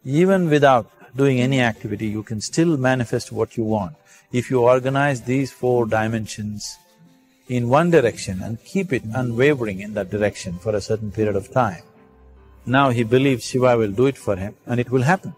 Even without doing any activity, you can still manifest what you want if you organize these 4 dimensions in one direction and keep it unwavering in that direction for a certain period of time. Now he believes Shiva will do it for him and it will happen.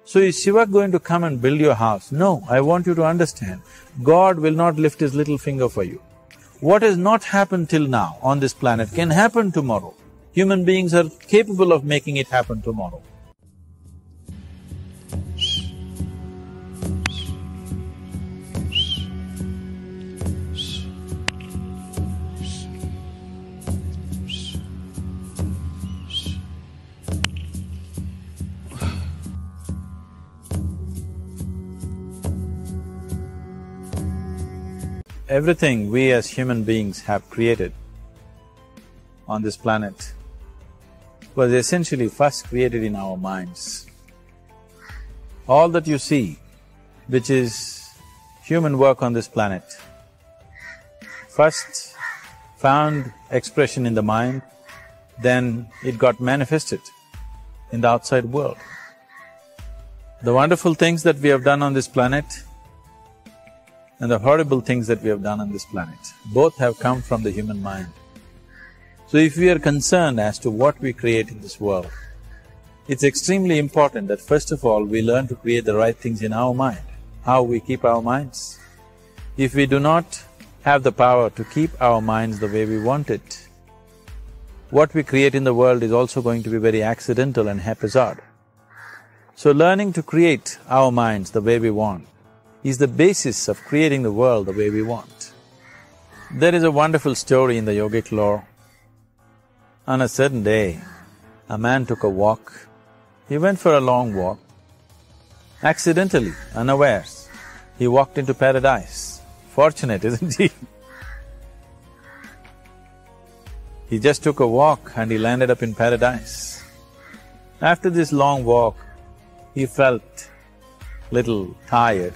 So is Shiva going to come and build your house? No, I want you to understand, God will not lift his little finger for you. What has not happened till now on this planet can happen tomorrow. Human beings are capable of making it happen tomorrow. Everything we as human beings have created on this planet was essentially first created in our minds. All that you see, which is human work on this planet, first found expression in the mind, then it got manifested in the outside world. The wonderful things that we have done on this planet and the horrible things that we have done on this planet, both have come from the human mind. So if we are concerned as to what we create in this world, it's extremely important that first of all we learn to create the right things in our mind, how we keep our minds. If we do not have the power to keep our minds the way we want it, what we create in the world is also going to be very accidental and haphazard. So learning to create our minds the way we want is the basis of creating the world the way we want. There is a wonderful story in the yogic lore. On a certain day, a man took a walk. He went for a long walk. Accidentally, unawares, he walked into paradise. Fortunate, isn't he? He just took a walk and he landed up in paradise. After this long walk, he felt little tired.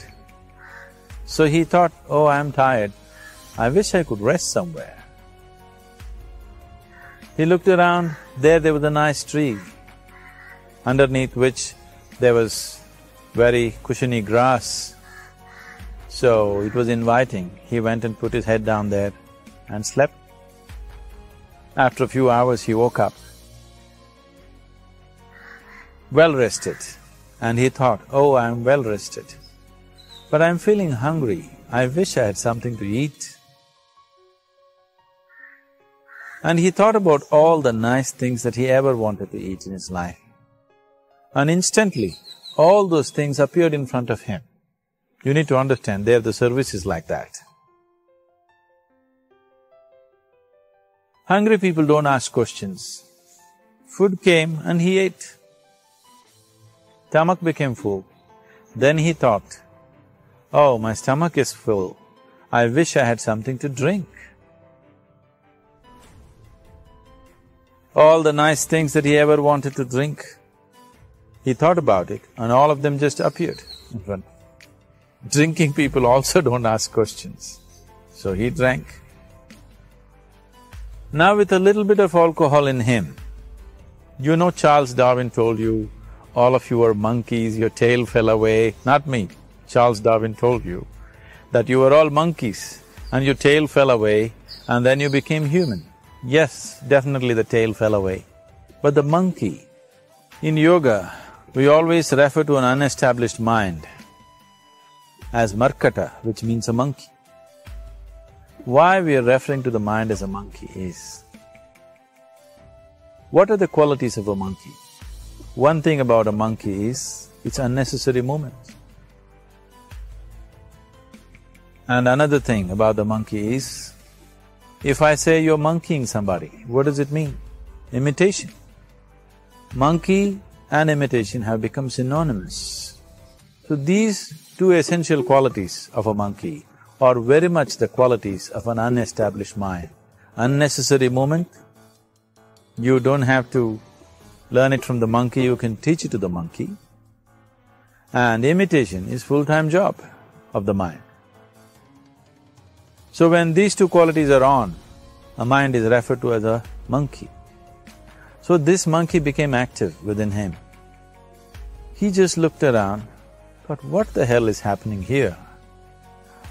So he thought, oh, I'm tired, I wish I could rest somewhere. He looked around, there was a nice tree, underneath which there was very cushiony grass. So it was inviting. He went and put his head down there and slept. After a few hours he woke up, well rested, and he thought, oh, I'm well rested, but I'm feeling hungry, I wish I had something to eat. And he thought about all the nice things that he ever wanted to eat in his life. And instantly, all those things appeared in front of him. You need to understand, there the service is like that. Hungry people don't ask questions. Food came and he ate. Stomach became full. Then he thought, oh, my stomach is full, I wish I had something to drink. All the nice things that he ever wanted to drink, he thought about it and all of them just appeared in front. Drinking people also don't ask questions, so he drank. Now with a little bit of alcohol in him, you know Charles Darwin told you, all of you are monkeys, your tail fell away, not me. Charles Darwin told you that you were all monkeys and your tail fell away and then you became human. Yes, definitely the tail fell away. But the monkey, in yoga, we always refer to an unestablished mind as markata, which means a monkey. Why we are referring to the mind as a monkey is, what are the qualities of a monkey? One thing about a monkey is, it's unnecessary movement. And another thing about the monkey is, if I say you're monkeying somebody, what does it mean? Imitation. Monkey and imitation have become synonymous. So these two essential qualities of a monkey are very much the qualities of an unestablished mind. Unnecessary movement, you don't have to learn it from the monkey, you can teach it to the monkey. And imitation is full-time job of the mind. So when these two qualities are on, a mind is referred to as a monkey. So this monkey became active within him. He just looked around, thought, what the hell is happening here?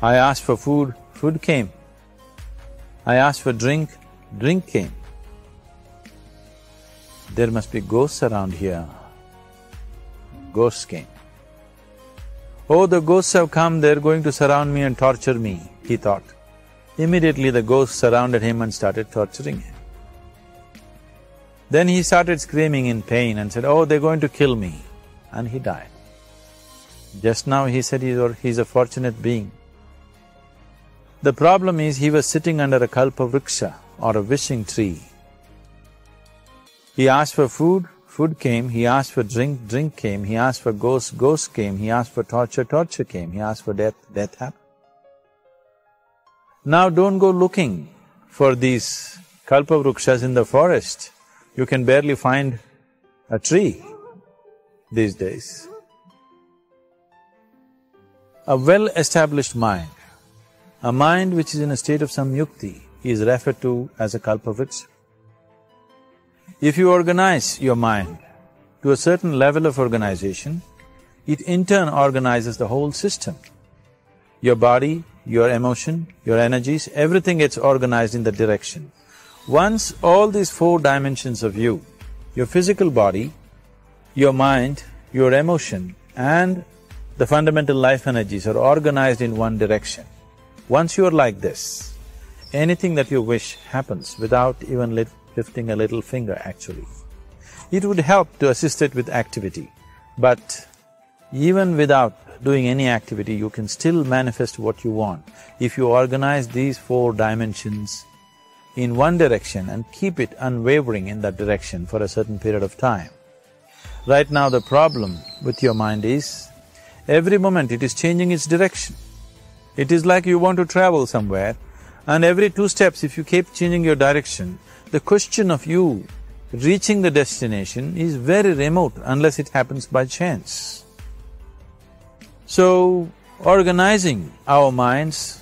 I asked for food, food came. I asked for drink, drink came. There must be ghosts around here. Ghosts came. Oh, the ghosts have come, they're going to surround me and torture me, he thought. Immediately the ghosts surrounded him and started torturing him. Then he started screaming in pain and said, oh, they're going to kill me, and he died. Just now he said he's a fortunate being. The problem is he was sitting under a kalpavriksha or a wishing tree. He asked for food, food came. He asked for drink, drink came. He asked for ghosts, ghosts came. He asked for torture, torture came. He asked for death, death happened. Now don't go looking for these kalpavrukshas in the forest. You can barely find a tree these days. A well-established mind, a mind which is in a state of samyukti, is referred to as a kalpavriksha. If you organize your mind to a certain level of organization, it in turn organizes the whole system. Your body, your emotion, your energies, everything gets organized in that direction. Once all these four dimensions of you, your physical body, your mind, your emotion and the fundamental life energies are organized in one direction, once you are like this, anything that you wish happens without even lifting a little finger actually. It would help to assist it with activity, but even without doing any activity, you can still manifest what you want if you organize these four dimensions in one direction and keep it unwavering in that direction for a certain period of time. Right now the problem with your mind is, every moment it is changing its direction. It is like you want to travel somewhere and every 2 steps if you keep changing your direction, the question of you reaching the destination is very remote unless it happens by chance. So, organizing our minds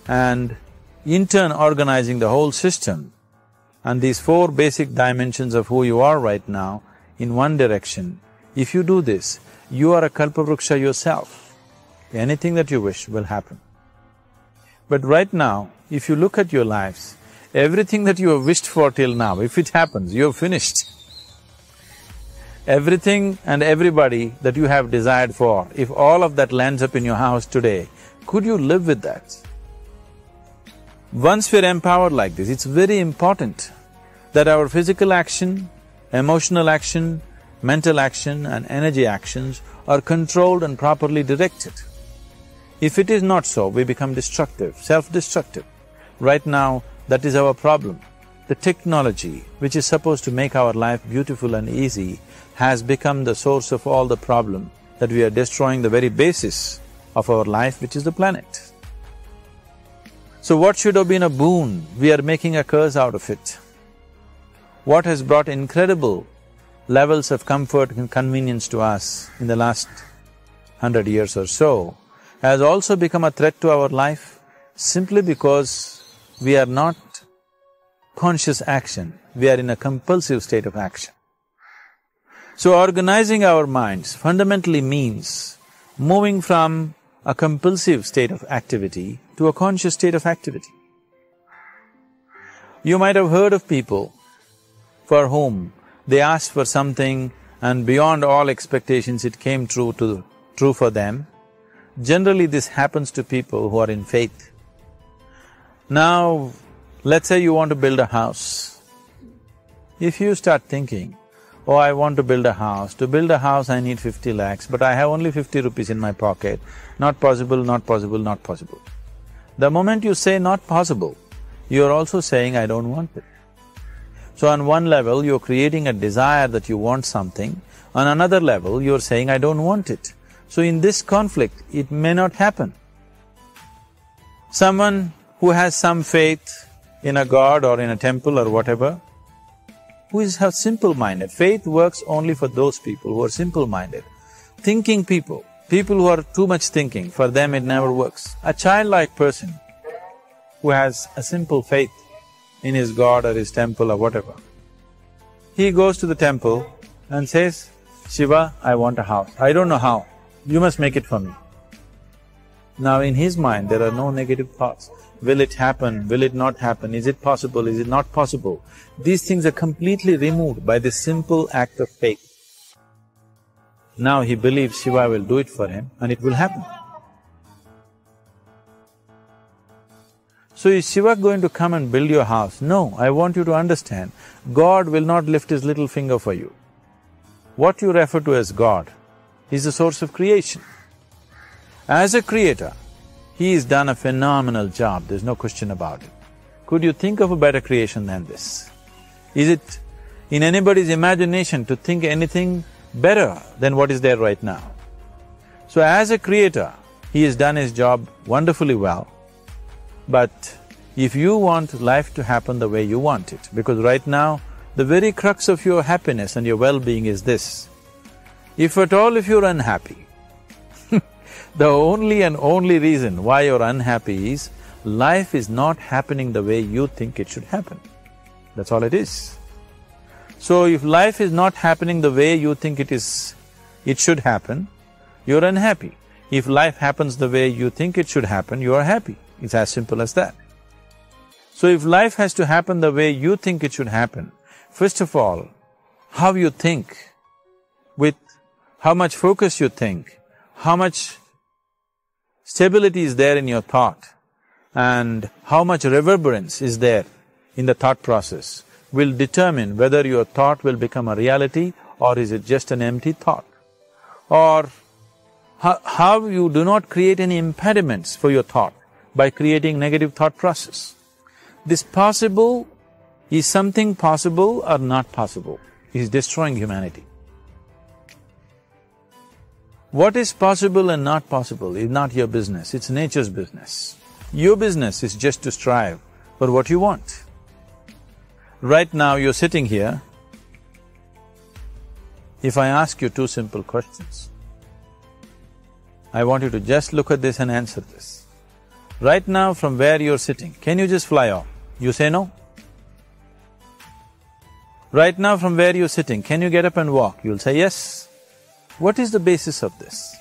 and in turn organizing the whole system and these 4 basic dimensions of who you are right now in one direction, if you do this, you are a kalpavruksha yourself. Anything that you wish will happen. But right now, if you look at your lives, everything that you have wished for till now, if it happens, you have finished. Everything and everybody that you have desired for, if all of that lands up in your house today, could you live with that? Once we're empowered like this, it's very important that our physical action, emotional action, mental action and energy actions are controlled and properly directed. If it is not so, we become destructive, self-destructive. Right now, that is our problem. The technology, which is supposed to make our life beautiful and easy, has become the source of all the problem, that we are destroying the very basis of our life, which is the planet. So what should have been a boon, we are making a curse out of it. What has brought incredible levels of comfort and convenience to us in the last 100 years or so, has also become a threat to our life simply because we are not conscious action, we are in a compulsive state of action. So organizing our minds fundamentally means moving from a compulsive state of activity to a conscious state of activity. You might have heard of people for whom they asked for something and beyond all expectations it came true for them. Generally this happens to people who are in faith. Now, let's say you want to build a house. If you start thinking, oh, I want to build a house. To build a house I need 50 lakhs, but I have only 50 rupees in my pocket. Not possible, not possible, not possible. The moment you say not possible, you're also saying I don't want it. So on one level, you're creating a desire that you want something, on another level, you're saying I don't want it. So in this conflict, it may not happen. Someone who has some faith in a god or in a temple or whatever, who is simple-minded. Faith works only for those people who are simple-minded. Thinking people, people who are too much thinking, for them it never works. A childlike person who has a simple faith in his god or his temple or whatever, he goes to the temple and says, Shiva, I want a house. I don't know how. You must make it for me. Now in his mind, there are no negative thoughts. Will it happen? Will it not happen? Is it possible? Is it not possible? These things are completely removed by this simple act of faith. Now he believes Shiva will do it for him and it will happen. So is Shiva going to come and build your house? No, I want you to understand, God will not lift his little finger for you. What you refer to as God is the source of creation. As a creator, he has done a phenomenal job, there's no question about it. Could you think of a better creation than this? Is it in anybody's imagination to think anything better than what is there right now? So as a creator, he has done his job wonderfully well. But if you want life to happen the way you want it, because right now, the very crux of your happiness and your well-being is this. If at all if you're unhappy, the only and only reason why you're unhappy is life is not happening the way you think it should happen. That's all it is. So if life is not happening the way you think it should happen, you're unhappy. If life happens the way you think it should happen, you are happy. It's as simple as that. So if life has to happen the way you think it should happen, first of all, how you think, with how much focus you think, how much stability is there in your thought, and how much reverberance is there in the thought process will determine whether your thought will become a reality or is it just an empty thought. Or how you do not create any impediments for your thought by creating negative thought process. This possible is something possible or not possible, is destroying humanity. What is possible and not possible is not your business, it's nature's business. Your business is just to strive for what you want. Right now you're sitting here, if I ask you two simple questions, I want you to just look at this and answer this. Right now from where you're sitting, can you just fly off? You say no. Right now from where you're sitting, can you get up and walk? You'll say yes. What is the basis of this?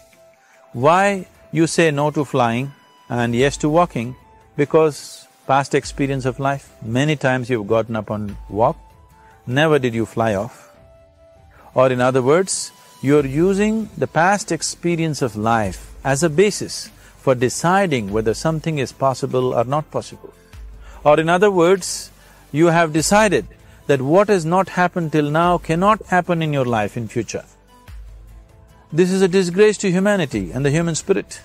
Why you say no to flying and yes to walking? Because past experience of life, many times you've gotten up and walked, never did you fly off. Or in other words, you're using the past experience of life as a basis for deciding whether something is possible or not possible. Or in other words, you have decided that what has not happened till now cannot happen in your life in future. This is a disgrace to humanity and the human spirit.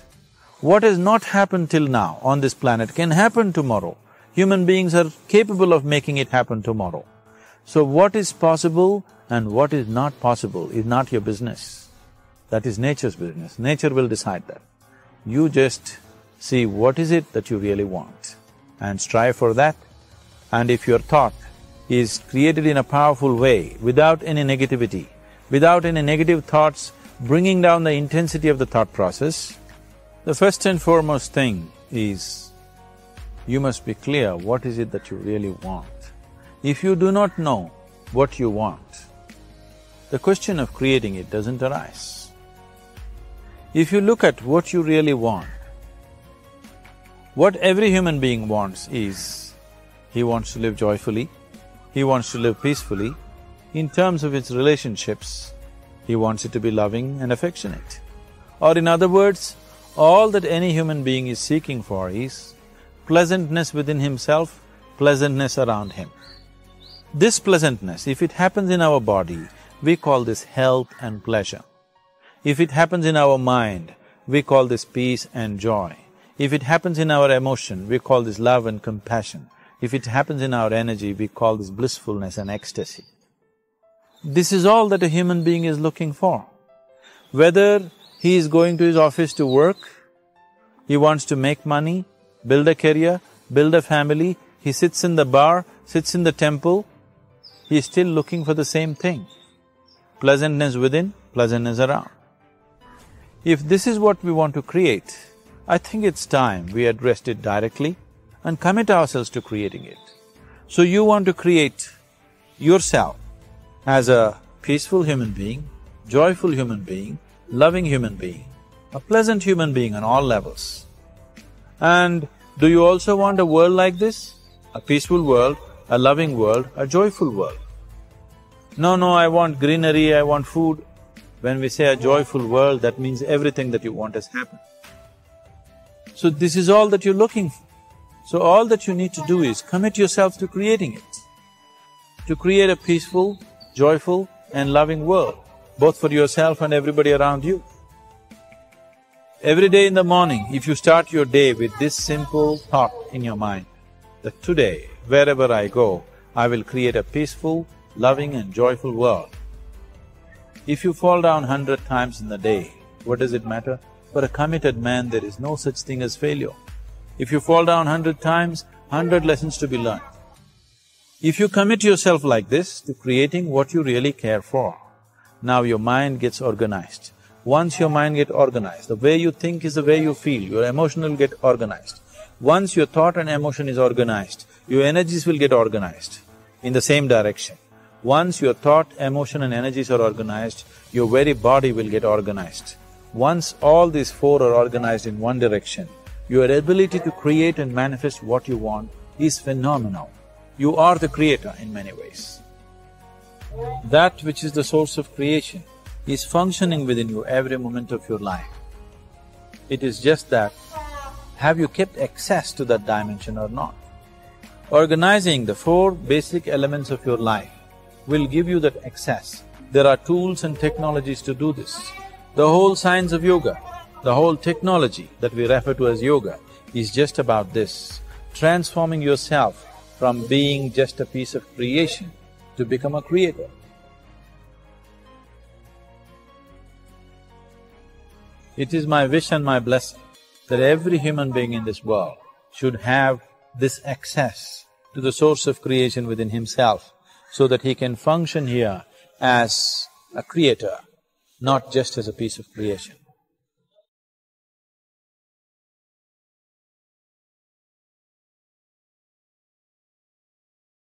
What has not happened till now on this planet can happen tomorrow. Human beings are capable of making it happen tomorrow. So what is possible and what is not possible is not your business. That is nature's business. Nature will decide that. You just see what is it that you really want and strive for that. And if your thought is created in a powerful way, without any negativity, without any negative thoughts bringing down the intensity of the thought process, the first and foremost thing is you must be clear what is it that you really want. If you do not know what you want, the question of creating it doesn't arise. If you look at what you really want, what every human being wants is, he wants to live joyfully, he wants to live peacefully. In terms of its relationships, he wants it to be loving and affectionate. Or in other words, all that any human being is seeking for is pleasantness within himself, pleasantness around him. This pleasantness, if it happens in our body, we call this health and pleasure. If it happens in our mind, we call this peace and joy. If it happens in our emotion, we call this love and compassion. If it happens in our energy, we call this blissfulness and ecstasy. This is all that a human being is looking for. Whether he is going to his office to work, he wants to make money, build a career, build a family, he sits in the bar, sits in the temple, he is still looking for the same thing. Pleasantness within, pleasantness around. If this is what we want to create, I think it's time we addressed it directly and commit ourselves to creating it. So you want to create yourself as a peaceful human being, joyful human being, loving human being, a pleasant human being on all levels. And do you also want a world like this? A peaceful world, a loving world, a joyful world? No, I want greenery, I want food. When we say a joyful world, that means everything that you want has happened. So this is all that you're looking for. So all that you need to do is commit yourself to creating it, to create a peaceful, joyful and loving world, both for yourself and everybody around you. Every day in the morning, if you start your day with this simple thought in your mind, that today, wherever I go, I will create a peaceful, loving and joyful world. If you fall down 100 times in the day, what does it matter? For a committed man, there is no such thing as failure. If you fall down 100 times, 100 lessons to be learned. If you commit yourself like this to creating what you really care for, now your mind gets organized. Once your mind gets organized, the way you think is the way you feel, your emotion will get organized. Once your thought and emotion is organized, your energies will get organized in the same direction. Once your thought, emotion and energies are organized, your very body will get organized. Once all these four are organized in one direction, your ability to create and manifest what you want is phenomenal. You are the creator in many ways. That which is the source of creation is functioning within you every moment of your life. It is just that, have you kept access to that dimension or not? Organizing the four basic elements of your life will give you that access. There are tools and technologies to do this. The whole science of yoga, the whole technology that we refer to as yoga is just about this, transforming yourself from being just a piece of creation to become a creator. It is my wish and my blessing that every human being in this world should have this access to the source of creation within himself, so that he can function here as a creator, not just as a piece of creation.